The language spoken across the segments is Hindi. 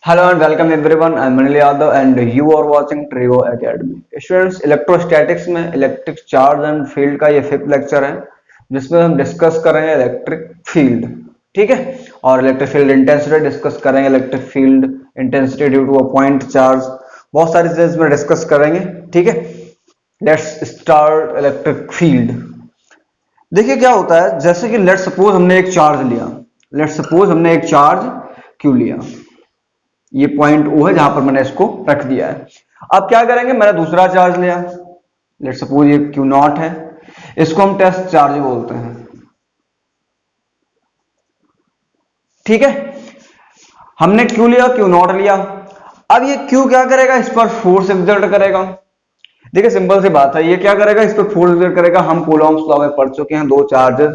Hello and welcome everyone. I'm Manil Yadav and you are watching Trigo Academy. Students, electrostatics में इलेक्ट्रिक चार्ज एंड फील्ड का ये फिफ्थ लेक्चर है जिसमें हम डिस्कस करेंगे इलेक्ट्रिक फील्ड। ठीक है, और इलेक्ट्रिक फील्ड इंटेंसिटी डिस्कस करेंगे, electric field intensity due to a point charge, बहुत सारी चीजें इसमें डिस्कस करेंगे। ठीक है, लेट्स स्टार्ट इलेक्ट्रिक फील्ड। देखिए क्या होता है, जैसे कि लेट्स सपोज हमने एक चार्ज लिया, लेट्स सपोज हमने एक चार्ज क्यू लिया, ये पॉइंट ओ है जहां पर मैंने इसको रख दिया है। अब क्या करेंगे, मैंने दूसरा चार्ज लिया, लेट्स सपोज ये क्यू नॉट है, इसको हम टेस्ट चार्ज बोलते हैं। ठीक है, हमने क्यू लिया, क्यू नॉट लिया। अब ये क्यू क्या करेगा, इस पर फोर्स एक्सर्ट करेगा। देखिए सिंपल सी बात है, ये क्या करेगा, इस पर फोर्स एक्सर्ट करेगा। हम कूलॉम्स लॉ में पढ़ चुके हैं, दो चार्जेस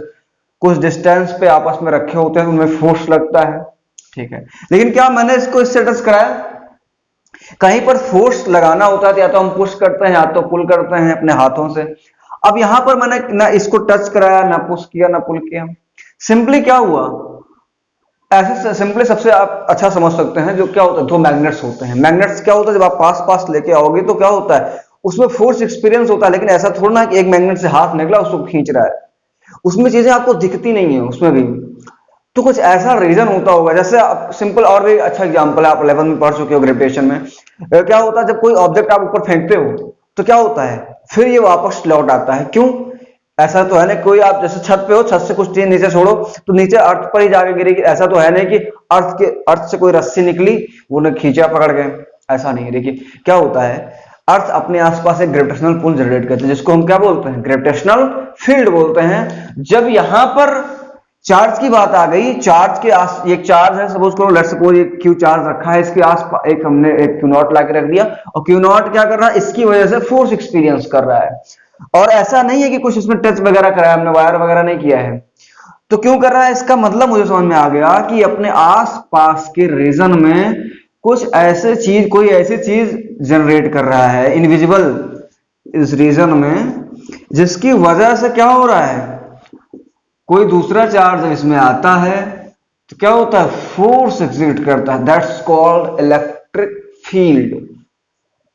कुछ डिस्टेंस पे आपस में रखे होते हैं, उनमें फोर्स लगता है। ठीक है, लेकिन क्या मैंने इसको इससे टच कराया? कहीं पर फोर्स लगाना होता है या तो हम पुश करते हैं या तो पुल करते हैं अपने हाथों से। अब यहां पर मैंने ना इसको टच कराया, ना पुश किया, ना पुल किया। सिंपली क्या हुआ, ऐसे सिंपली सबसे आप अच्छा समझ सकते हैं, जो क्या होता है, दो मैग्नेट्स होते हैं। मैग्नेट्स क्या होता है, जब आप पास पास लेके आओगे तो क्या होता है, उसमें फोर्स एक्सपीरियंस होता है। लेकिन ऐसा थोड़ा ना कि एक मैग्नेट से हाथ निकला उसको खींच रहा है, उसमें चीजें आपको दिखती नहीं है उसमें भी। तो कुछ ऐसा रीजन होता होगा, जैसे आप सिंपल और भी अच्छा एग्जांपल है, आप 11 में पढ़ चुके हो ग्रेविटेशन में। क्या होता है, जब कोई ऑब्जेक्ट आप ऊपर फेंकते हो तो क्या होता है, फिर ये वापस लौट आता है। क्यों? ऐसा तो है नहीं कोई, आप जैसे छत पे हो, छत से कुछ चीज नीचे छोड़ो तो नीचे अर्थ पर ही जाके गिरेगी। ऐसा तो है नहीं कि अर्थ से कोई रस्सी निकली, वो ने खींचा पकड़ के, ऐसा नहीं है। देखिए क्या होता है, अर्थ अपने आसपास एक ग्रेविटेशनल पुल जनरेट करते हैं, जिसको हम क्या बोलते हैं, ग्रेविटेशनल फील्ड बोलते हैं। जब यहां पर चार्ज की बात आ गई, चार्ज के एक चार्ज है, सपोज करो, लेट्स सपोज एक क्यू चार्ज रखा है, इसके आस एक हमने एक क्यू नॉट लाके रख दिया, और क्यू नॉट क्या कर रहा है, इसकी वजह से फोर्स एक्सपीरियंस कर रहा है। और ऐसा नहीं है कि कुछ इसमें टच वगैरह कराया हमने, वायर वगैरह नहीं किया है। तो क्यों कर रहा है, इसका मतलब मुझे समझ में आ गया कि अपने आस पास के रीजन में कुछ ऐसे चीज, कोई ऐसी चीज जनरेट कर रहा है इनविजिबल इस रीजन में, जिसकी वजह से क्या हो रहा है, कोई दूसरा चार्ज इसमें आता है तो क्या होता है, फोर्स एक्सिट करता है। That's called electric field,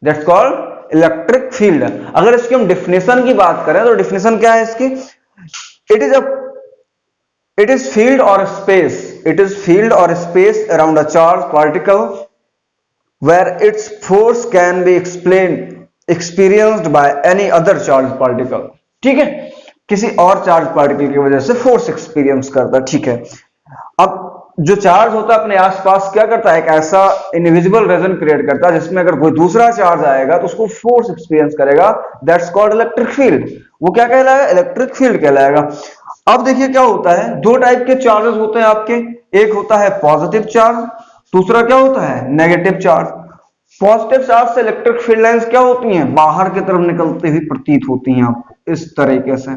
that's called electric field. अगर इसकी हम डिफिनेशन की बात करें तो डिफिनेशन क्या है इसकी, it is a it is field और स्पेस, इट इज फील्ड और space around a charge particle where its force can be experienced by any other charged particle। ठीक है, किसी और चार्ज पार्टिकल की वजह से फोर्स एक्सपीरियंस करता है। ठीक है, अब जो चार्ज होता है अपने आसपास क्या करता है, एक ऐसा इनविजिबल रीजन क्रिएट करता है जिसमें अगर कोई दूसरा चार्ज आएगा तो उसको फोर्स एक्सपीरियंस करेगा। That's called electric field. वो क्या कहलाएगा, इलेक्ट्रिक फील्ड कहलाएगा। अब देखिए क्या होता है, दो टाइप के चार्जेस होते हैं आपके, एक होता है पॉजिटिव चार्ज, दूसरा क्या होता है, नेगेटिव चार्ज। पॉजिटिव चार्ज से इलेक्ट्रिक फील्ड लाइंस क्या होती हैं, बाहर की तरफ निकलती हुई प्रतीत होती हैं आपको इस तरीके से।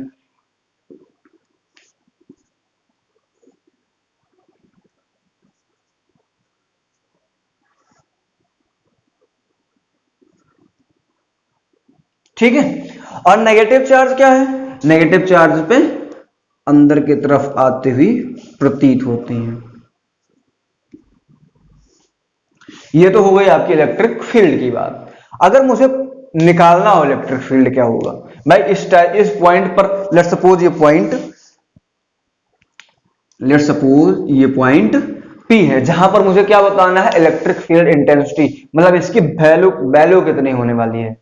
ठीक है, और नेगेटिव चार्ज क्या है, नेगेटिव चार्ज पे अंदर की तरफ आती हुई प्रतीत होती हैं। ये तो हो गई आपकी इलेक्ट्रिक फील्ड की बात। अगर मुझे निकालना हो इलेक्ट्रिक फील्ड क्या होगा भाई, इस पॉइंट पर, लेट सपोज ये पॉइंट P है, जहां पर मुझे क्या बताना है, इलेक्ट्रिक फील्ड इंटेंसिटी, मतलब इसकी वैल्यू वैल्यू कितनी होने वाली है,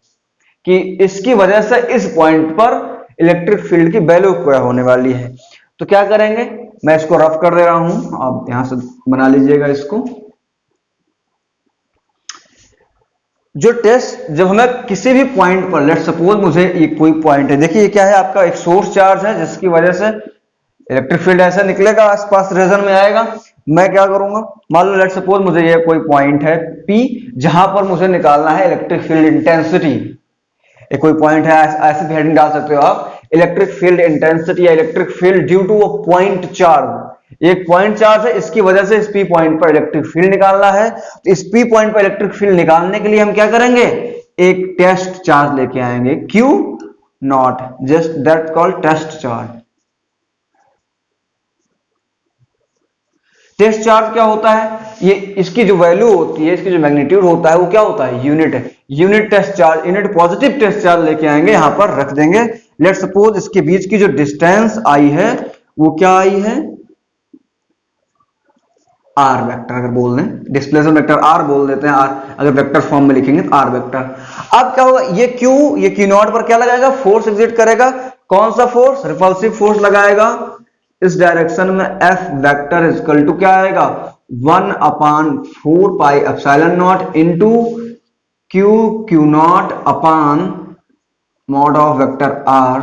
कि इसकी वजह से इस पॉइंट पर इलेक्ट्रिक फील्ड की वैल्यू क्या होने वाली है। तो क्या करेंगे, मैं इसको रफ कर दे रहा हूं, आप यहां से बना लीजिएगा इसको। जो टेस्ट, जब हमें किसी भी पॉइंट पर, लेट सपोज मुझे ये कोई पॉइंट है, देखिए ये क्या है, आपका एक सोर्स चार्ज है जिसकी वजह से इलेक्ट्रिक फील्ड ऐसा निकलेगा, आसपास रीजन में आएगा। मैं क्या करूंगा, मान लो लेट सपोज मुझे ये कोई पॉइंट है P, जहां पर मुझे निकालना है इलेक्ट्रिक फील्ड इंटेंसिटी। एक कोई पॉइंट है, ऐसे भी हेडिंग डाल सकते हो आप, इलेक्ट्रिक फील्ड इंटेंसिटी या electric field due to a point charge. एक पॉइंट चार्ज है, इसकी वजह से इस पी पॉइंट पर इलेक्ट्रिक फील्ड निकालना है। तो इस पी पॉइंट पर इलेक्ट्रिक फील्ड निकालने के लिए हम क्या करेंगे, एक टेस्ट चार्ज लेके आएंगे, q naught, just that called test charge. Test charge क्या होता है, ये इसकी जो वैल्यू होती है, इसकी जो मैग्नीट्यूड होता है वो क्या होता है, यूनिट है। Unit test charge, unit positive test charge लेके आएंगे, यहां पर रख देंगे। लेट सपोज इसके बीच की जो डिस्टेंस आई है वो क्या आई है, आर वेक्टर। अगर बोल दें डिस्प्लेसमेंट वेक्टर आर बोल देते हैं, आर अगर वेक्टर फॉर्म में लिखेंगे तो आर वेक्टर। अब क्या होगा, ये क्यू नॉट पर क्या लगाएगा, फोर्स एग्जिट करेगा। कौन सा फोर्स, रिपल्सिव फोर्स लगाएगा। इस डायरेक्शन में एफ वेक्टर इक्वल टू क्या आएगा, 1/4 pi epsilon not into Q not upon mod of vector r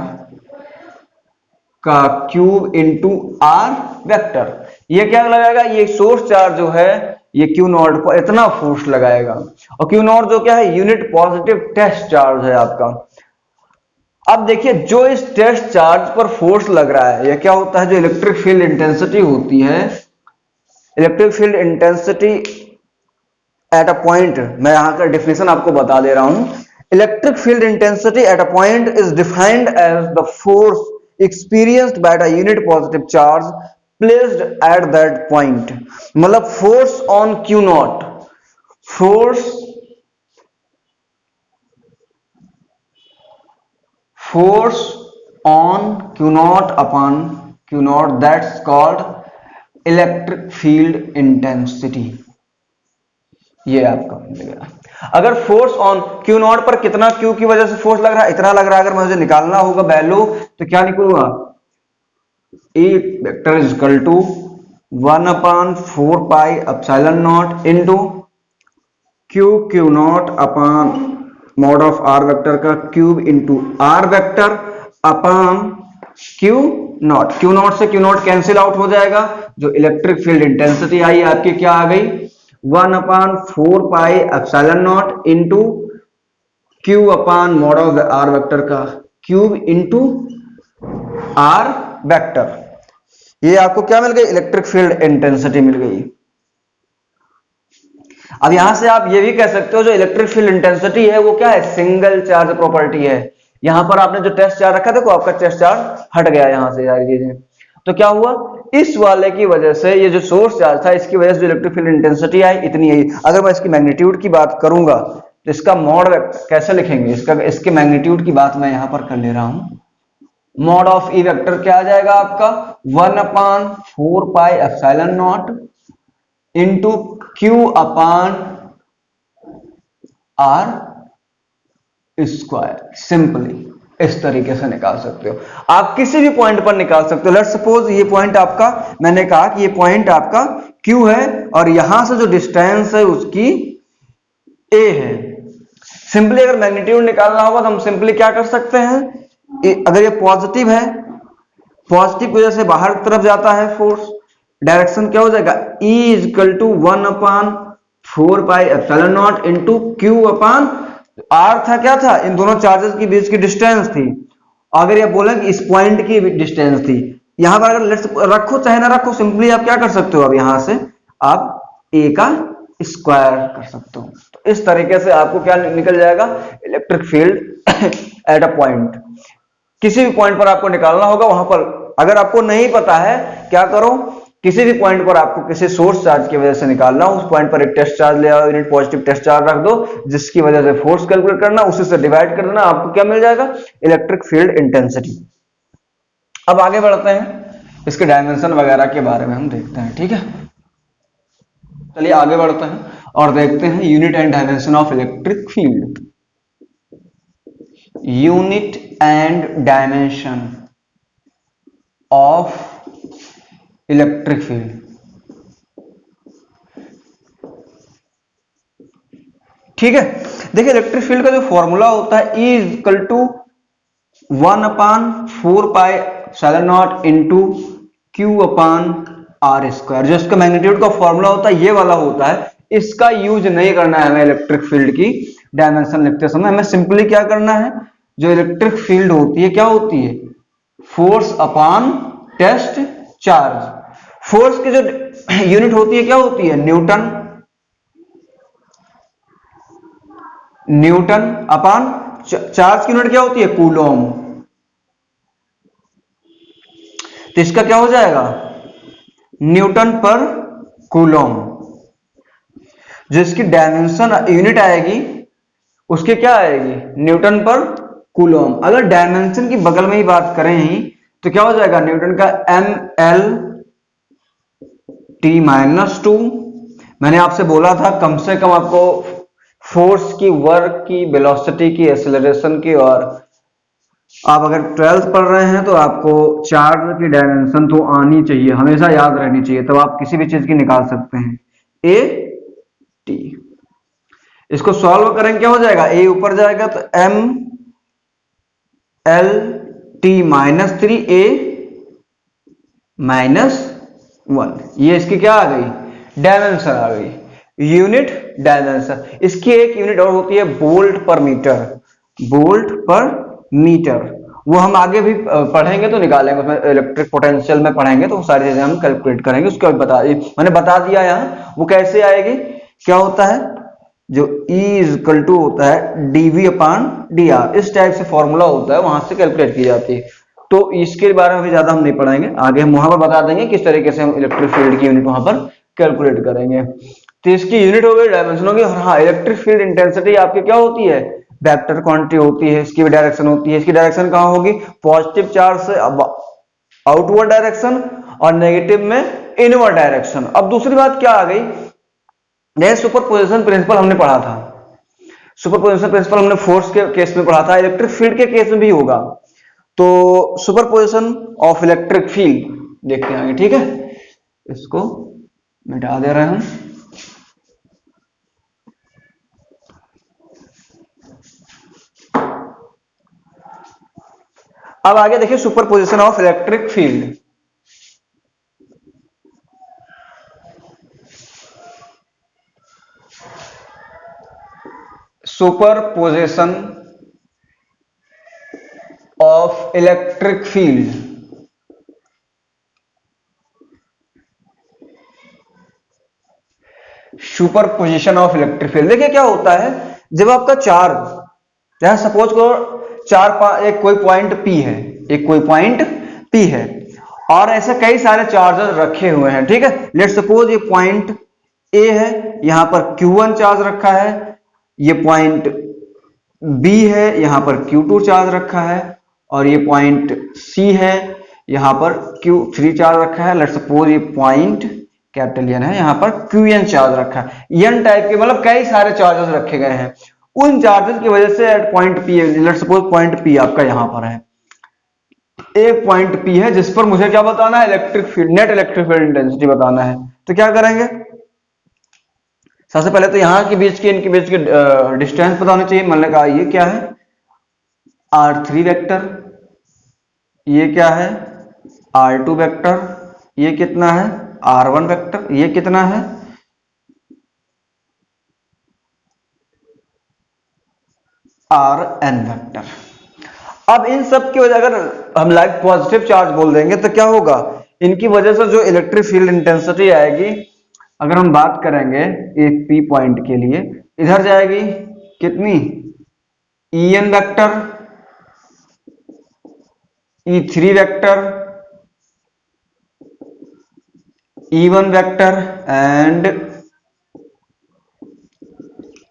का क्यूब इंटू आर वेक्टर। ये क्या लगाएगा, ये सोर्स चार्ज जो है ये क्यू नॉट पर इतना फोर्स लगाएगा, और क्यू नॉट जो क्या है, यूनिट पॉजिटिव टेस्ट चार्ज है आपका। अब देखिए जो इस टेस्ट चार्ज पर फोर्स लग रहा है, यह क्या होता है, जो इलेक्ट्रिक फील्ड इंटेंसिटी होती है, electric field intensity at a point, मैं यहां का डेफिनेशन आपको बता दे रहा हूं। Electric field intensity at a point is defined as the force experienced by a unit positive charge placed at that point। मतलब force on Q not, force on Q not upon Q not, that's called electric field intensity. ये आपका मिलेगा। अगर फोर्स ऑन क्यू नॉट पर कितना क्यू की वजह से फोर्स लग रहा है, इतना लग रहा है, अगर मुझे निकालना होगा वैल्यू तो क्या निकलूंगा, E vector is equal to 1/4 pi epsilon not into Q not upon mod of R vector का cube into are vector upon Q not से क्यू नॉट कैंसिल आउट हो जाएगा। जो इलेक्ट्रिक फील्ड इंटेंसिटी आई आपकी क्या आ गई, 1/4 pi epsilon not into Q upon mod of R vector का क्यूब इंटू आर वेक्टर। ये आपको क्या मिल गई, इलेक्ट्रिक फील्ड इंटेंसिटी मिल गई। अब यहां से आप ये भी कह सकते हो जो इलेक्ट्रिक फील्ड इंटेंसिटी है वो क्या है, सिंगल चार्ज प्रॉपर्टी है। यहां पर आपने जो टेस्ट चार्ज रखा, देखो आपका टेस्ट चार्ज हट गया यहां से सारी चीजें, तो क्या हुआ, इस वाले की वजह से, ये जो सोर्स चार्ज था इसकी वजह से जो इलेक्ट्रिक फील्ड इंटेंसिटी आई इतनी आई। अगर मैं इसकी मैग्नीट्यूड की बात करूंगा तो इसका मॉड कैसे लिखेंगे, इसके मैग्नीट्यूड की बात मैं यहां पर कर ले रहा हूं। मॉड ऑफ ई वेक्टर क्या आ जाएगा आपका, 1/4 pi epsilon not into Q upon R square. Simply इस तरीके से निकाल सकते हो, आप किसी भी पॉइंट पर निकाल सकते हो। लेट्स सपोज ये पॉइंट आपका, मैंने कहा कि ये पॉइंट आपका Q है और यहां से जो डिस्टेंस है उसकी A है। सिंपली अगर मैग्नीट्यूड निकालना होगा तो हम सिंपली क्या कर सकते हैं, अगर ये पॉजिटिव है, पॉजिटिव वजह से बाहर की तरफ जाता है फोर्स, डायरेक्शन क्या हो जाएगा, E is equal to 1/4 pi epsilon not into Q upon R था, क्या था, इन दोनों चार्जेस के बीच की डिस्टेंस थी। अगर ये बोले कि इस पॉइंट की डिस्टेंस थी, यहां पर अगर लेट्स रखो चाहे ना रखो, सिंपली आप क्या कर सकते हो, अब यहां से आप ए का स्क्वायर कर सकते हो। तो इस तरीके से आपको क्या निकल जाएगा, electric field eight a point. किसी भी पॉइंट पर आपको निकालना होगा, वहां पर अगर आपको नहीं पता है क्या करो, किसी भी पॉइंट पर आपको किसी सोर्स चार्ज की वजह से निकालना, उस पॉइंट पर एक टेस्ट चार्ज ले आओ, यूनिट पॉजिटिव टेस्ट चार्ज रख दो, जिसकी वजह से फोर्स कैलकुलेट करना, उसी से डिवाइड कर देना, आपको क्या मिल जाएगा, इलेक्ट्रिक फील्ड इंटेंसिटी। अब आगे बढ़ते हैं, इसके डायमेंशन वगैरह के बारे में हम देखते हैं, ठीक है। चलिए आगे बढ़ते हैं और देखते हैं unit and dimension of electric field. Unit and dimension of electric field. ठीक है, देखिए इलेक्ट्रिक फील्ड का जो फॉर्मूला होता है, E is equal to 1/4 pi epsilon not into Q upon R square. जो इसका मैग्नीट्यूड का फॉर्मूला होता है ये वाला होता है, इसका यूज नहीं करना है हमें इलेक्ट्रिक फील्ड की डायमेंशन लिखते समय। हमें सिंपली क्या करना है, जो इलेक्ट्रिक फील्ड होती है क्या होती है, force upon test charge. Force की जो यूनिट होती है क्या होती है, न्यूटन, न्यूटन अपान चार्ज की यूनिट क्या होती है, कूलोम। तो इसका क्या हो जाएगा, न्यूटन पर कूलम। जिसकी डायमेंशन यूनिट आएगी उसकी क्या आएगी, न्यूटन पर कूलम। अगर डायमेंशन की बगल में ही बात करें ही तो क्या हो जाएगा, न्यूटन का ML T-2। मैंने आपसे बोला था कम से कम आपको फोर्स की, वर्क की, वेलोसिटी की, एक्सेलरेशन की, और आप अगर 12th पढ़ रहे हैं तो आपको चार्ज की डायमेंशन तो आनी चाहिए, हमेशा याद रहनी चाहिए, तब आप किसी भी चीज की निकाल सकते हैं। A T, इसको सॉल्व करेंगे क्या हो जाएगा, A ऊपर जाएगा तो ML T-3 A -1, ये इसकी क्या आ गई, डायमेंशन आ गई, यूनिट डायमेंशन। इसकी एक यूनिट और होती है वोल्ट पर मीटर, वोल्ट पर मीटर। वो हम आगे भी पढ़ेंगे तो निकालेंगे, उसमें इलेक्ट्रिक पोटेंशियल में पढ़ेंगे तो सारी चीजें हम कैलकुलेट करेंगे, उसको मैंने बता दिया यहाँ वो कैसे आएगी। क्या होता है, जो E इक्वल टू होता है dV/dr, इस टाइप से फॉर्मूला होता है, वहां से कैलकुलेट की जाती है। तो इसके बारे में भी ज्यादा हम नहीं पढ़ाएंगे, आगे हम वहां पर बता देंगे किस तरीके से हम इलेक्ट्रिक फील्ड की यूनिट वहां पर कैलकुलेट करेंगे। तो इसकी यूनिट हो गई, डायमेंशन हो गई। और हाँ, इलेक्ट्रिक फील्ड इंटेंसिटी आपकी क्या होती है, वेक्टर क्वांटिटी होती है, इसकी भी डायरेक्शन होती है। इसकी डायरेक्शन कहाँ होगी, पॉजिटिव चार्ज से आउटवर्ड डायरेक्शन और नेगेटिव में इनवर्ड डायरेक्शन। अब दूसरी बात क्या आ गई, सुपरपोजिशन प्रिंसिपल हमने पढ़ा था, सुपरपोजिशन प्रिंसिपल हमने फोर्स के केस में पढ़ा था, इलेक्ट्रिक फील्ड के केस में भी होगा। तो सुपरपोजिशन ऑफ इलेक्ट्रिक फील्ड देखते हैं, ठीक है, इसको मिटा दे रहे हैं। अब आगे देखिए superposition of electric field. Superposition of electric field, superposition of electric field. देखिए क्या होता है, जब आपका चार्ज, जैसे सपोज करो एक कोई पॉइंट P है, एक कोई पॉइंट P है, और ऐसे कई सारे चार्जेस रखे हुए हैं, ठीक है। लेट्स सपोज ये पॉइंट A है, यहां पर Q1 चार्ज रखा है, ये पॉइंट B है, यहां पर Q2 चार्ज रखा है, और ये पॉइंट C है, यहां पर Q3 चार्ज रखा है। लेट्स सपोज ये पॉइंट कैपिटल N है, यहां पर Qn चार्ज रखा है। N टाइप के मतलब कई सारे चार्जेस रखे गए हैं। उन चार्जेस की वजह से at point P, let's suppose point P आपका यहां पर है, एक पॉइंट P है जिस पर मुझे क्या बताना है, electric field, net electric field intensity बताना है। तो क्या करेंगे, सबसे पहले तो यहां के बीच की, इनके बीच की डिस्टेंस पता होनी चाहिए। मैंने कहा ये क्या है, R3 वेक्टर, ये क्या है R2 वेक्टर, ये कितना है R1 वेक्टर, ये कितना है Rn वेक्टर। अब इन सब की वजह, अगर हम लाइक पॉजिटिव चार्ज बोल देंगे तो क्या होगा, इनकी वजह से जो इलेक्ट्रिक फील्ड इंटेंसिटी आएगी, अगर हम बात करेंगे एक P पॉइंट के लिए, इधर जाएगी कितनी, En vector, E3 vector, E1 vector and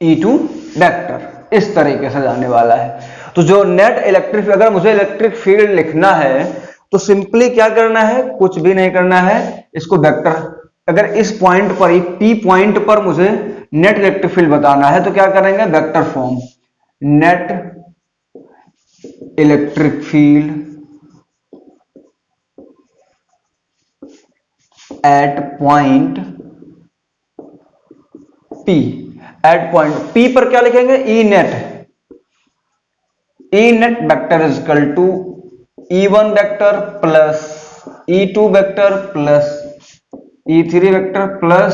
E2 vector, इस तरीके से जाने वाला है। तो जो नेट इलेक्ट्रिक, अगर मुझे इलेक्ट्रिक फील्ड लिखना है तो सिंपली क्या करना है, कुछ भी नहीं करना है, इसको वेक्टर, अगर इस पॉइंट पर ही P पॉइंट पर मुझे नेट इलेक्ट्रिक फील्ड बताना है तो क्या करेंगे, vector form, net electric field at point P, at point P पर क्या लिखेंगे, E net vector is equal to E1 vector plus E2 vector plus E3 vector plus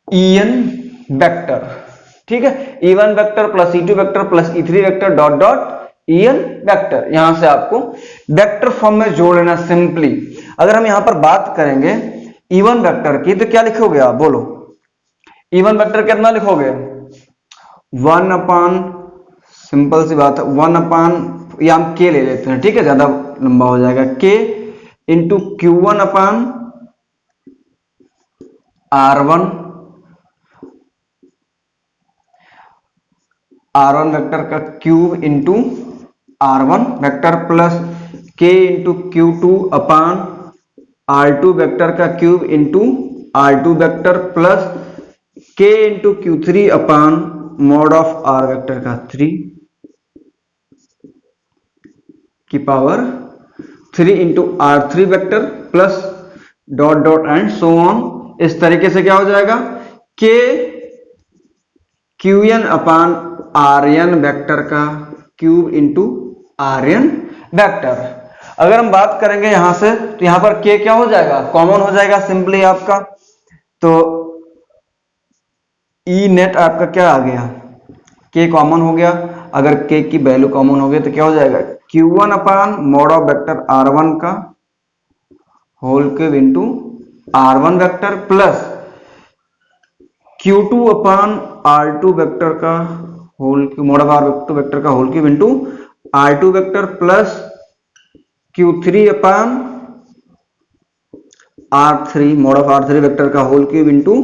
En vector, ठीक है। E1 vector plus E2 vector plus E3 vector dot dot En vector, यहां से आपको वेक्टर फॉर्म में जोड़ लेना सिंपली। अगर हम यहां पर बात करेंगे E1 वेक्टर की तो क्या लिखोगे आप, बोलो E1 वेक्टर कितना लिखोगे, 1 सिंपल सी बात है, 1 या हम K ले लेते हैं, ठीक है, ज्यादा लंबा हो जाएगा, K into Q1 R1 vector का cube into R1 vector plus K into Q2 upon R2 vector का cube into R2 vector plus K into Q3 upon mod of R vector का 3 की power 3 into R3 vector plus dot dot and so on. इस तरीके से क्या हो जाएगा, K Qn upon Rn vector का क्यूब इंटू Rn वेक्टर। अगर हम बात करेंगे यहां से तो यहां पर K क्या हो जाएगा, कॉमन हो जाएगा सिंपली आपका, तो E नेट आपका क्या आ गया, K कॉमन हो गया। अगर K की वैल्यू कॉमन हो गई तो क्या हो जाएगा, Q1 upon mod of vector R1 का whole cube into R1 vector plus Q2 upon R2 vector का whole cube mod of R2 vector का whole cube into R2 vector plus Q3 upon R3 mod of R3 vector का whole cube into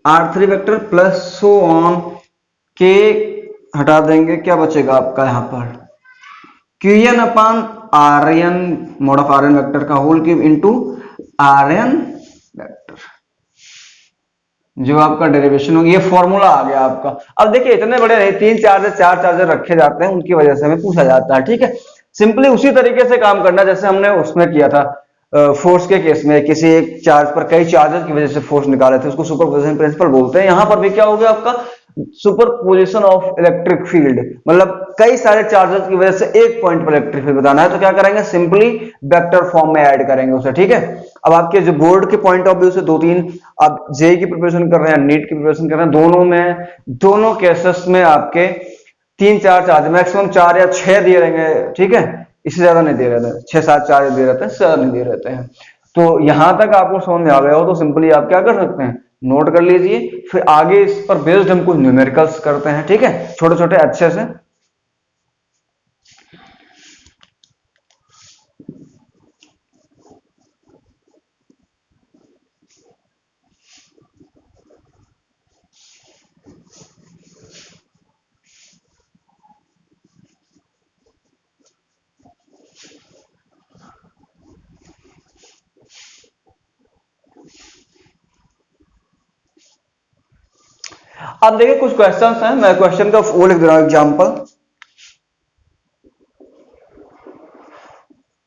R3 vector plus so on. K हटा देंगे, क्या बचेगा आपका यहां पर Qn upon Rn mod of Rn vector का whole cube into Rn vector, जो आपका डेरिवेशन होगी। ये फॉर्मूला आ गया आपका। अब देखिए इतने बड़े नहीं, चार चार्जर रखे जाते हैं, उनकी वजह से हमें पूछा जाता है, ठीक है। सिंपली उसी तरीके से काम करना जैसे हमने उसमें किया था फोर्स के केस में, किसी एक चार्ज पर कई चार्जेस की वजह से फोर्स निकाले थे, उसको सुपरपोजिशन प्रिंसिपल बोलते हैं। यहां पर भी क्या हो गया आपका, सुपरपोजिशन ऑफ इलेक्ट्रिक फील्ड, मतलब कई सारे चार्जेस की वजह से एक पॉइंट पर इलेक्ट्रिक फील्ड बताना है, तो क्या करेंगे, सिंपली वेक्टर फॉर्म में ऐड करेंगे उसे, ठीक है। अब आपके जो बोर्ड के पॉइंट ऑफ व्यू से दो तीन, आप जेई की प्रिपरेशन कर रहे हैं, नीट की प्रिपरेशन कर रहे हैं, दोनों केसेस में आपके 3-4 चार्ज, मैक्सिमम 4 या 6 दिए रहेंगे, ठीक है, इससे ज्यादा नहीं दे रहते, 6-7 चार्ज दे रहते हैं, इससे ज्यादा नहीं दे रहते हैं। तो यहां तक आपको समझ में आ गया हो तो सिंपली आप क्या कर सकते हैं, नोट कर लीजिए, फिर आगे इस पर बेस्ड हम कुछ न्यूमेरिकल्स करते हैं, ठीक है, छोटे छोटे अच्छे से। अब देखिए कुछ क्वेश्चंस हैं, मैं क्वेश्चन का वो लिख दे रहा हूं, example,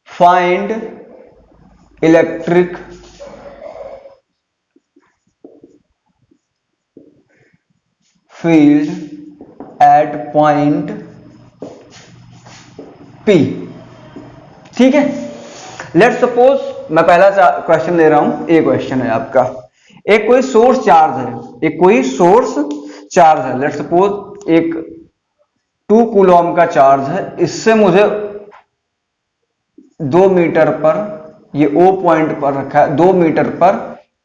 find electric field at point P, ठीक है। लेट्स सपोज मैं पहला क्वेश्चन ले रहा हूं, ये क्वेश्चन है आपका, एक कोई सोर्स चार्ज है, एक कोई सोर्स चार्ज है, लेट्स सपोज एक 2 कूलॉम का चार्ज है, इससे मुझे 2 मीटर पर, ये O पॉइंट पर रखा है, 2 मीटर पर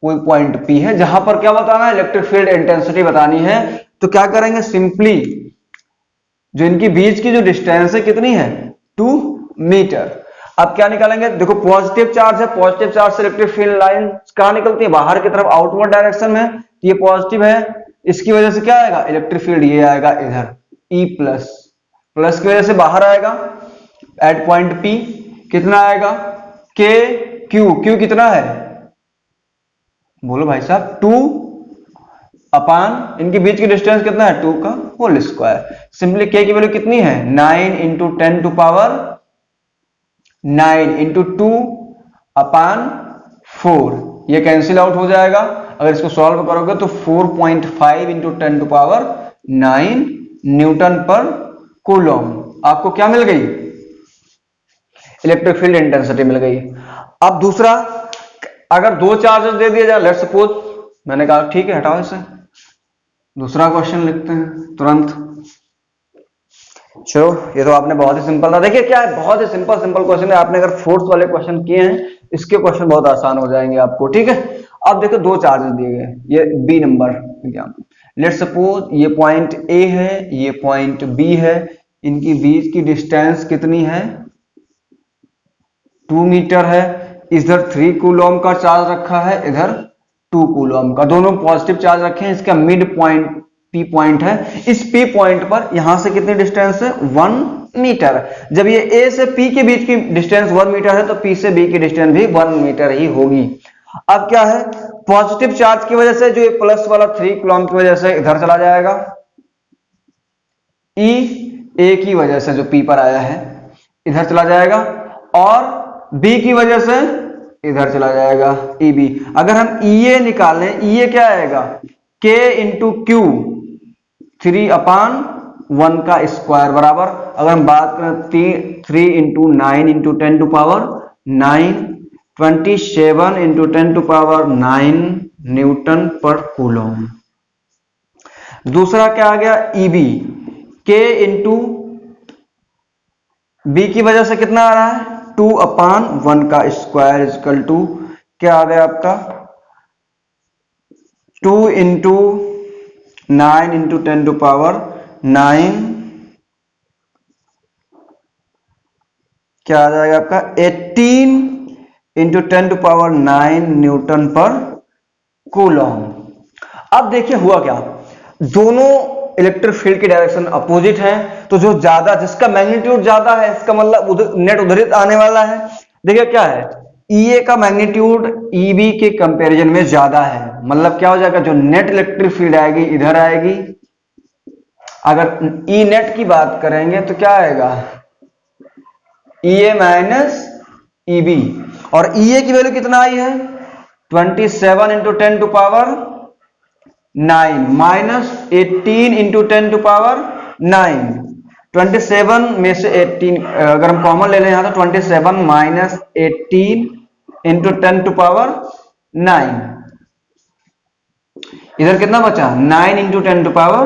कोई पॉइंट P है, जहां पर क्या बताना है, इलेक्ट्रिक फील्ड इंटेंसिटी बतानी है। तो क्या करेंगे, सिंपली जो इनकी बीच की जो डिस्टेंस है कितनी है, 2 मीटर। अब क्या निकालेंगे, देखो पॉजिटिव चार्ज है, पॉजिटिव चार्ज से इलेक्ट्रिक फील्ड लाइन कहां निकलती है, बाहर की तरफ, आउटवर्ड डायरेक्शन में, ये पॉजिटिव है, इसकी वजह से क्या आएगा, इलेक्ट्रिक फील्ड ये आएगा इधर E प्लस, प्लस की वजह से बाहर आएगा एट पॉइंट P, कितना आएगा, K Q कितना है, बोलो भाई साहब, 2 अपान इनके बीच की डिस्टेंस कितना है, 2 का होल स्क्वायर। सिंपली K की वैल्यू कितनी है, 9 इंटू 10 टू पावर 9 इंटू 2 अपान 4, ये कैंसिल आउट हो जाएगा। अगर इसको सॉल्व करोगे तो 4.5 इंटू 10 टू पावर 9 न्यूटन पर कूलॉम, आपको क्या मिल गई, इलेक्ट्रिक फील्ड इंटेंसिटी मिल गई। अब दूसरा, अगर 2 चार्जेस दे दिए जाए, लेट्स सपोज, मैंने कहा ठीक है हटाओ इसे, दूसरा क्वेश्चन लिखते हैं तुरंत। चलो ये तो आपने बहुत ही सिंपल था, देखिए क्या है, बहुत ही सिंपल क्वेश्चन है, आपने अगर फोर्स वाले क्वेश्चन किए हैं, इसके क्वेश्चन बहुत आसान हो जाएंगे आपको, ठीक है। अब देखो 2 चार्जेस दिए गए, ये B number example, let's suppose ये पॉइंट ए है, ये पॉइंट बी है, इनकी बीच की डिस्टेंस कितनी है, 2 मीटर है, इधर 3 कूलॉम का चार्ज रखा है, इधर 2 कूलम का। दोनों पॉजिटिव चार्ज रखे हैं, इसका मिड पॉइंट P पॉइंट है। इस P पॉइंट पर यहां से कितनी डिस्टेंस है 1 मीटर। जब ये A से P के बीच की डिस्टेंस 1 मीटर है तो P से B की डिस्टेंस भी 1 मीटर ही होगी। अब क्या है, पॉजिटिव चार्ज की वजह से जो ये प्लस वाला 3 कूलम की वजह से इधर चला जाएगा, E A की वजह से जो P पर आया है इधर चला जाएगा, और B की वजह से इधर चला जाएगा EB। अगर हम EA निकालें, EA क्या आएगा K इंटू क्यू 3/1 का स्क्वायर बराबर, अगर हम बात करें 3 into 9 into 10 to power 9, 27 into 10 to power 9 newton per coulomb. दूसरा क्या आ गया EB, K इंटू B की वजह से कितना आ रहा है 2/1 का स्क्वायर इजकल टू क्या आ गया आपका 2 इंटू 9 इंटू 10 टू पावर 9, क्या आ जाएगा आपका 18 into 10 to power 9 newton per coulomb. अब देखिए हुआ क्या, दोनों इलेक्ट्रिक फील्ड की डायरेक्शन अपोजिट है, तो जो ज्यादा जिसका मैग्नीट्यूड ज्यादा है इसका मतलब नेट उधरित आने वाला है। देखिए क्या है, EA का मैग्नीट्यूड EB के कंपैरिजन में ज्यादा है, मतलब क्या हो जाएगा जो नेट इलेक्ट्रिक फील्ड आएगी इधर आएगी। अगर E नेट की बात करेंगे तो क्या आएगा EA माइनस EB, और EA की वैल्यू कितना आई है 27 into 10 to power 9 minus 18 into 10 to power 9। 27 में से 18 अगर हम कॉमन ले लें यहां तो 27 माइनस 18 इंटू 10 टू पावर 9, इधर कितना बचा 9 into 10 to power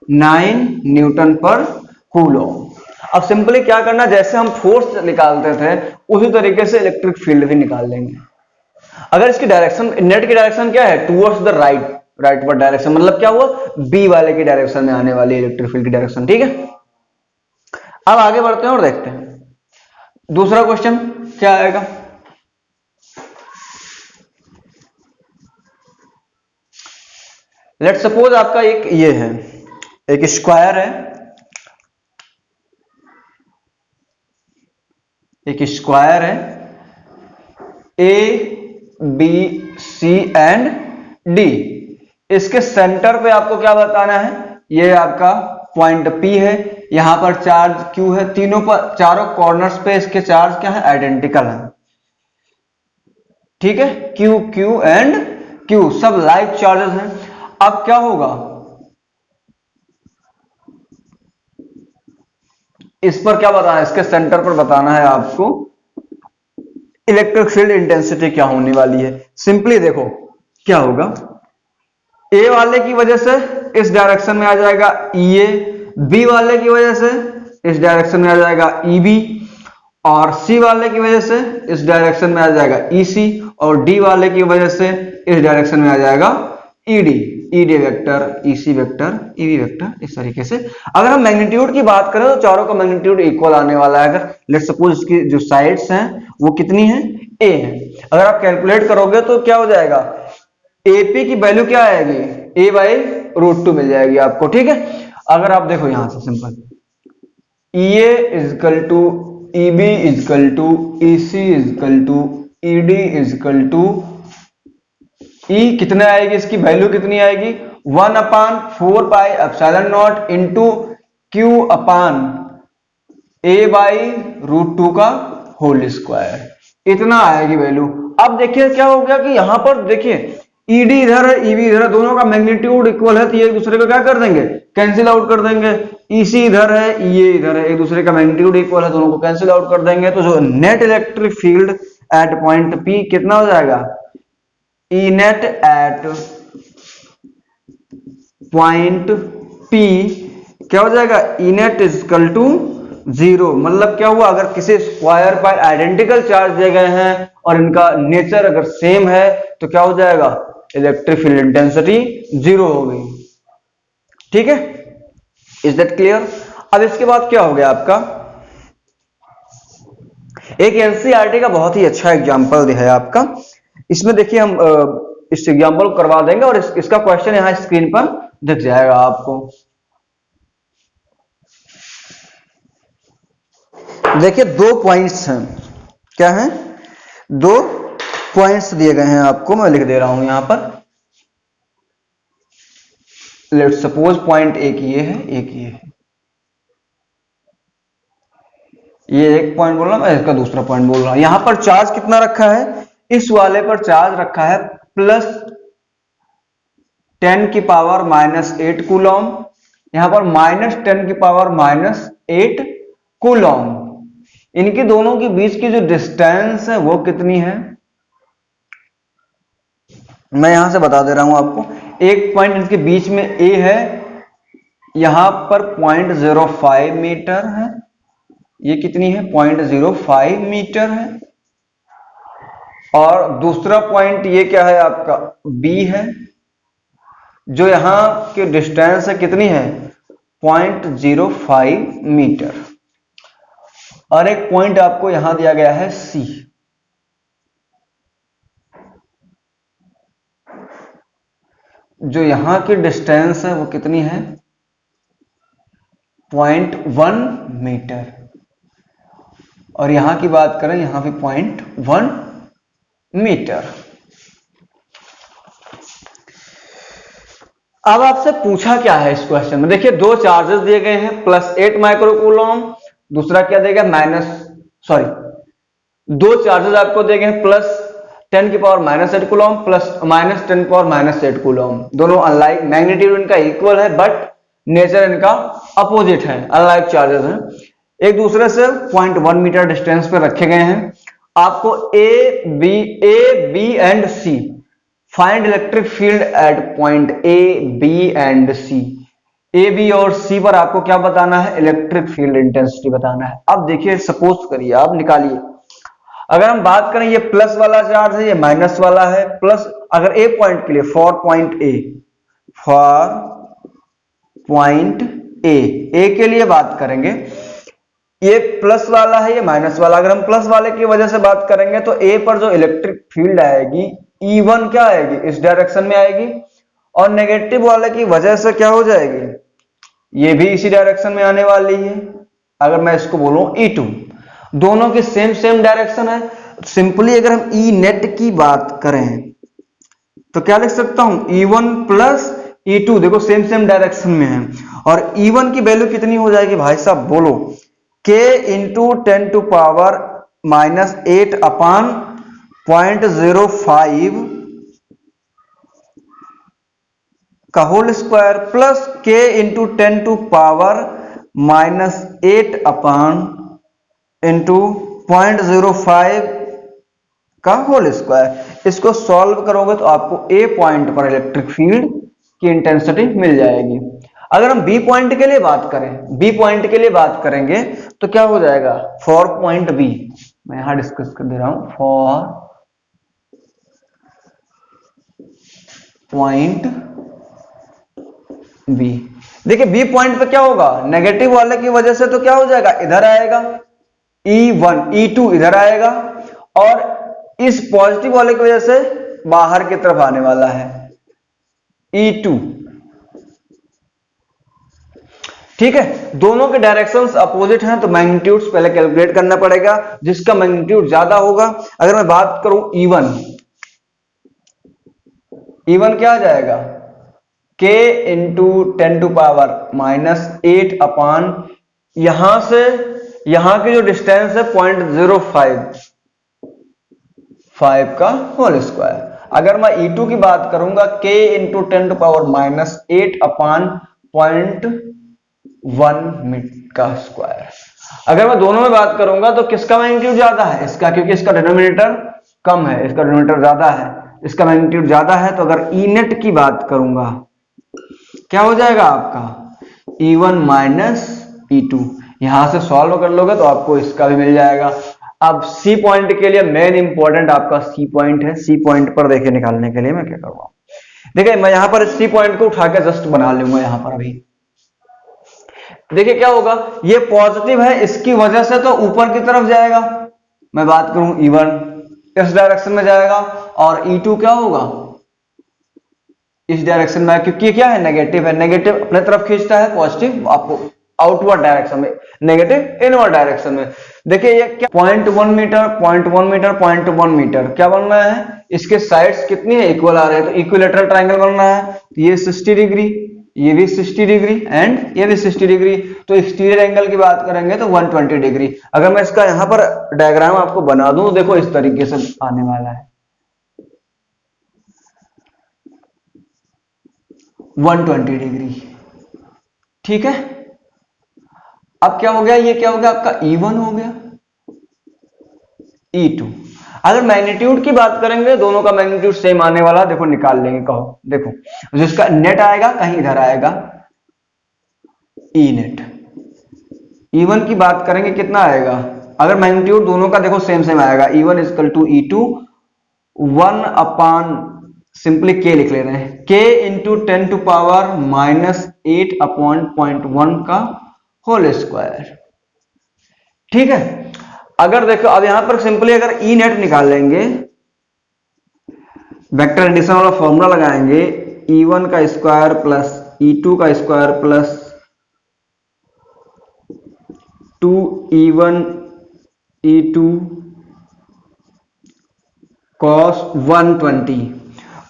9 newton per coulomb. अब सिंपली क्या करना, जैसे हम फोर्स निकालते थे उसी तरीके से इलेक्ट्रिक फील्ड भी निकाल लेंगे। अगर इसकी डायरेक्शन नेट की डायरेक्शन क्या है टूवर्ड्स द राइट पर डायरेक्शन, मतलब क्या हुआ B वाले की डायरेक्शन में आने वाली इलेक्ट्रिक फील्ड की डायरेक्शन। ठीक है, अब आगे बढ़ते हैं और देखते हैं दूसरा क्वेश्चन क्या आएगा। लेट्स सपोज आपका एक ये है, एक स्क्वायर है, एक स्क्वायर है A B C and D। इसके सेंटर पे आपको क्या बताना है, ये आपका पॉइंट P है, यहां पर चार्ज Q है, तीनों पर चारों कॉर्नर्स पे इसके चार्ज क्या है आइडेंटिकल है। ठीक है, Q Q एंड Q सब लाइक चार्जेस हैं। अब क्या होगा, इस पर क्या बताना है, इसके सेंटर पर बताना है आपको इलेक्ट्रिक फील्ड इंटेंसिटी क्या होने वाली है। सिंपली देखो क्या होगा, A वाले की वजह से इस डायरेक्शन में आ जाएगा EA, B वाले की वजह से इस डायरेक्शन में आ जाएगा EB, और C वाले की वजह से इस डायरेक्शन में आ जाएगा EC, और D वाले की वजह से इस डायरेक्शन में आ जाएगा ED, ED vector, EC vector, EB vector, इस तरीके से। अगर हम मैग्नीट्यूड की बात करें तो चारों का मैग्नीट्यूड इक्वल आने वाला है। अगर लेट्स सपोज इसकी जो साइड्स हैं वो कितनी है A है, अगर आप कैलकुलेट करोगे तो क्या हो जाएगा AP की वैल्यू क्या आएगी A/√2 मिल जाएगी आपको। ठीक है, अगर आप देखो यहां से simple EA equal to EB equal to EC equal to ED equal to E कितने आएगी, इसकी वैल्यू कितनी आएगी 1/4 pi epsilon not into Q upon A/√2 का होल स्क्वायर, इतना आएगी वैल्यू। अब देखिए क्या हो गया कि यहां पर देखिए ED इधर है EB इधर है, दोनों का मैग्नीट्यूड इक्वल है तो ये एक दूसरे को क्या कर देंगे कैंसिल आउट कर देंगे। EC इधर है EA इधर है, एक दूसरे का मैग्नीट्यूड इक्वल है, दोनों को कैंसिल आउट कर देंगे। तो जो net electric field at point P कितना हो जाएगा E net at point P क्या हो जाएगा E नेट इजकल टू 0। मतलब क्या हुआ, अगर किसी स्क्वायर पर आइडेंटिकल चार्ज दिए गए हैं और इनका नेचर अगर सेम है तो क्या हो जाएगा इलेक्ट्रिक फील्ड इंटेंसिटी 0 होगी। ठीक है, इज दैट क्लियर। अब इसके बाद क्या हो गया आपका, एक एनसीईआरटी का बहुत ही अच्छा एग्जांपल है आपका। इसमें देखिए हम इस एग्जाम्पल को करवा देंगे और इसका क्वेश्चन यहाँ स्क्रीन पर दिख जाएगा आपको। देखिए 2 पॉइंट्स हैं, क्या हैं, 2 पॉइंट्स दिए गए हैं आपको, मैं लिख दे रहा हूं यहां पर। लेट सपोज पॉइंट एक ये है, एक ये है, ये एक पॉइंट बोल रहा हूं, मैं इसका दूसरा पॉइंट बोल रहा हूं। यहां पर चार्ज कितना रखा है, इस वाले पर चार्ज रखा है +10⁻⁻8 कूलॉम, यहां पर -10⁻⁻8 कूलॉम। इनकी दोनों के बीच की जो डिस्टेंस है वो कितनी है, मैं यहां से बता दे रहा हूं आपको। एक पॉइंट इनके बीच में ए है, यहां पर 0.05 मीटर है, ये कितनी है 0.05 मीटर है, और दूसरा पॉइंट ये क्या है आपका बी है, जो यहां की डिस्टेंस है कितनी है 0.05 मीटर, और एक पॉइंट आपको यहां दिया गया है सी, जो यहां की डिस्टेंस है वो कितनी है 0.1 मीटर, और यहां की बात करें यहां भी 0.1 मीटर। अब आपसे पूछा क्या है इस क्वेश्चन में, देखिए 2 चार्जेस दिए गए हैं, +8 माइक्रोकूलॉम, दूसरा क्या देगा दो चार्जेस आपको दिए गए हैं +10⁻⁸ कूलॉम -10⁻⁸ कूलॉम। दोनों अनलाइक, मैग्नीट्यूड इनका इक्वल है बट नेचर इनका अपोजिट है, अनलाइक चार्जेस हैं। एक दूसरे से 0.1 मीटर डिस्टेंस पे रखे गए हैं। आपको A B and C find electric field at point A B and C. A B और सी पर आपको क्या बताना है, इलेक्ट्रिक फील्ड इंटेंसिटी बताना है। अब देखिए सपोज करिए, आप निकालिए, अगर हम बात करें ये प्लस वाला चार्ज है, ये माइनस वाला है, प्लस अगर ए पॉइंट के लिए फॉर पॉइंट ए के लिए बात करेंगे, ये प्लस वाला है, ये माइनस वाला। अगर हम प्लस वाले की वजह से बात करेंगे तो ए पर जो इलेक्ट्रिक फील्ड आएगी E1 क्या आएगी, इस डायरेक्शन में आएगी, और नेगेटिव वाले की वजह से क्या हो जाएगी, ये भी इसी डायरेक्शन में आने वाली है। अगर मैं इसको बोलूं E2, दोनों की सेम डायरेक्शन है। सिंपली अगर हम ई नेट की बात करें तो क्या लिख सकता हूं, E1 प्लस E2, देखो सेम डायरेक्शन में है, और E1 की वैल्यू कितनी हो जाएगी भाई साहब बोलो, K इंटू 10⁻⁻8 अपान 0.05 का whole square plus K into 10⁻⁻8 upon into 0.05 का होल स्क्वायर। इसको सॉल्व करोगे तो आपको ए पॉइंट पर इलेक्ट्रिक फील्ड की इंटेंसिटी मिल जाएगी। अगर हम बी पॉइंट के लिए बात करेंगे तो क्या हो जाएगा, फॉर पॉइंट बी, मैं यहां डिस्कस कर दे रहा हूं, फॉर पॉइंट बी। देखिए बी पॉइंट पे क्या होगा, नेगेटिव वाले की वजह से तो क्या हो जाएगा, इधर आएगा E1 E2 इधर आएगा, और इस पॉजिटिव वाले की वजह से बाहर की तरफ आने वाला है E2। ठीक है, दोनों के डायरेक्शंस अपोजिट हैं तो मैग्नीट्यूड्स पहले कैलकुलेट करना पड़ेगा, जिसका मैग्नीट्यूड ज्यादा होगा। अगर मैं बात करूं E1 क्या आ जाएगा, K इंटू 10⁻⁻8 अपान यहां से यहां की जो डिस्टेंस है 0.05 का होल स्क्वायर। अगर मैं E2 की बात करूंगा, K इंटू 10⁻⁻8 अपान 0.1 मीटर का स्क्वायर। अगर मैं दोनों में बात करूंगा तो किसका मैग्नीट्यूड ज्यादा है, इसका, क्योंकि इसका डिनोमिनेटर कम है, इसका डिनोमिनेटर ज्यादा है, इसका मैग्नीट्यूड ज्यादा है। तो अगर ई नेट की बात करूंगा क्या हो जाएगा आपका, E1 माइनस E2। यहां से सॉल्व कर लोगे तो आपको इसका भी मिल जाएगा। अब सी पॉइंट के लिए मेन इंपॉर्टेंट आपका सी पॉइंट है। सी पॉइंट पर देखिए निकालने के लिए मैं क्या करूंगा, देखिए मैं यहां पर सी पॉइंट को उठा के जस्ट बना लूंगा यहां पर। अभी देखिए क्या होगा, ये पॉजिटिव है, इसकी वजह से तो ऊपर की तरफ जाएगा। मैं बात करूं E1 इस डायरेक्शन में जाएगा, और E2 क्या होगा, इस डायरेक्शन में, क्योंकि ये क्या है, नेगेटिव है, नेगेटिव अपने तरफ खींचता है, पॉजिटिव आपको आउटवर्ड डायरेक्शन में, नेगेटिव इनवर्ड डायरेक्शन में। देखिए ये क्या 0.1 मीटर 0.1 मीटर 0.1 मीटर क्या बन रहा है, इसके साइड्स कितनी है, इक्वल आ रहे हैं, तो इक्विलेटरल ट्रायंगल बन रहा है। तो ये 60 डिग्री, ये भी 60 डिग्री एंड ये भी 60 डिग्री। तो एक्सटीरियर एंगल की बात करेंगे तो 120 डिग्री। अगर मैं इसका यहां पर डायग्राम आपको बना दूं, देखो इस तरीके से आने वाला है 120 डिग्री। ठीक है, अब क्या हो गया, ये क्या हो गया आपका E1 हो गया, E2। अगर मैग्नीट्यूड की बात करेंगे, दोनों का मैग्नीट्यूड सेम आने वाला, देखो निकाल लेंगे, कहो देखो जिसका नेट आएगा कहीं इधर आएगा, E नेट। E1 की बात करेंगे कितना आएगा, अगर मैग्नीट्यूड दोनों का देखो सेम सेम आएगा, E1 equal to E2 1 upon, simply K लिख ले रहे हैं, K into 10 to power -8 upon 0.1 का होल स्क्वायर। ठीक है, अगर देखो अब यहां पर सिंपली अगर ई नेट निकाल लेंगे, वेक्टर एडिशन वाला फॉर्मूला लगाएंगे, E1 का स्क्वायर प्लस E2 का square plus 2E1 E2 cos 120।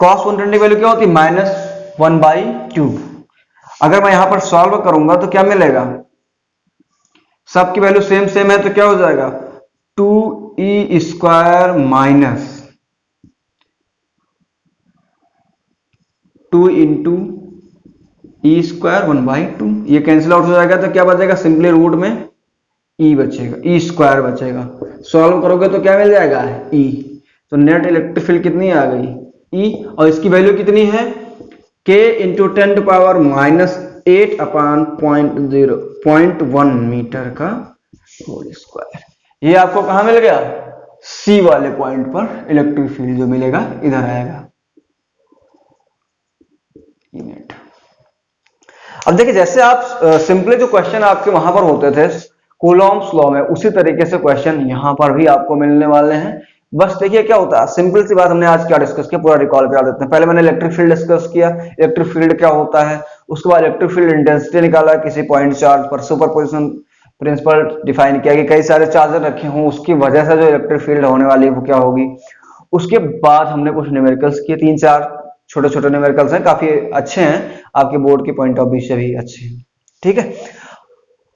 cos 120 value क्या होती है, -1/2। अगर मैं यहां पर सॉल्व करूंगा तो क्या मिलेगा, सबकी वैल्यू सेम सेम है तो क्या हो जाएगा, 2e square minus 2 into E square 1/2, ये कैंसिल आउट हो जाएगा तो क्या बचेगा, सिंपली रूट में ई बचेगा, ई स्क्वायर बचेगा। सॉल्व करोगे तो क्या मिल जाएगा, ई। तो नेट इलेक्ट्रिक फील्ड कितनी आ गई, ई, और इसकी वैल्यू कितनी है, k into 10 to power -8 upon 0.1 metre का होल स्क्वायर। ये आपको कहां मिल गया, सी वाले पॉइंट पर इलेक्ट्रिक फील्ड जो मिलेगा इधर आएगा, ई नेट। अब देखिए जैसे आप सिंपली जो क्वेश्चन आपके वहां पर होते थे कूलॉम्स लॉ में, उसी तरीके से क्वेश्चन यहां पर भी आपको मिलने वाले हैं। बस देखिए क्या होता है, सिंपल सी बात, हमने आज क्या डिस्कस किया पूरा रिकॉल करा देते हैं। पहले मैंने इलेक्ट्रिक फील्ड डिस्कस किया, इलेक्ट्रिक फील्ड क्या होता है, उसके बाद इलेक्ट्रिक फील्ड इंटेंसिटी निकाला किसी पॉइंट चार्ज पर, सुपरपोजिशन प्रिंसिपल डिफाइन किया कि कई सारे चार्जर रखे हों, उसकी वजह से जो इलेक्ट्रिक फील्ड होने वाली है वो क्या होगी। उसके बाद हमने कुछ न्यूमेरिकल्स किए, 3-4 छोटे छोटे न्यूमेरिकल्स हैं, काफी अच्छे हैं, आपके बोर्ड के पॉइंट ऑफ व्यू से भी अच्छे हैं। ठीक है,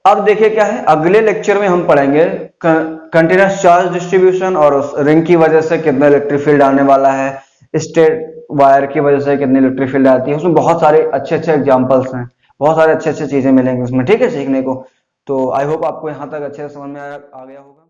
अब देखिए क्या है, अगले लेक्चर में हम पढ़ेंगे कंटीन्यूअस चार्ज डिस्ट्रीब्यूशन और उस रिंग की वजह से कितना इलेक्ट्रिक फील्ड आने वाला है, स्ट्रेट वायर की वजह से कितनी इलेक्ट्रिक फील्ड आती है। उसमें बहुत सारे अच्छे अच्छे एग्जांपल्स हैं, बहुत सारे अच्छे अच्छे चीजें मिलेंगी उसमें। ठीक है, सीखने को। तो आई होप आपको यहाँ तक अच्छे से समझ में आ गया होगा।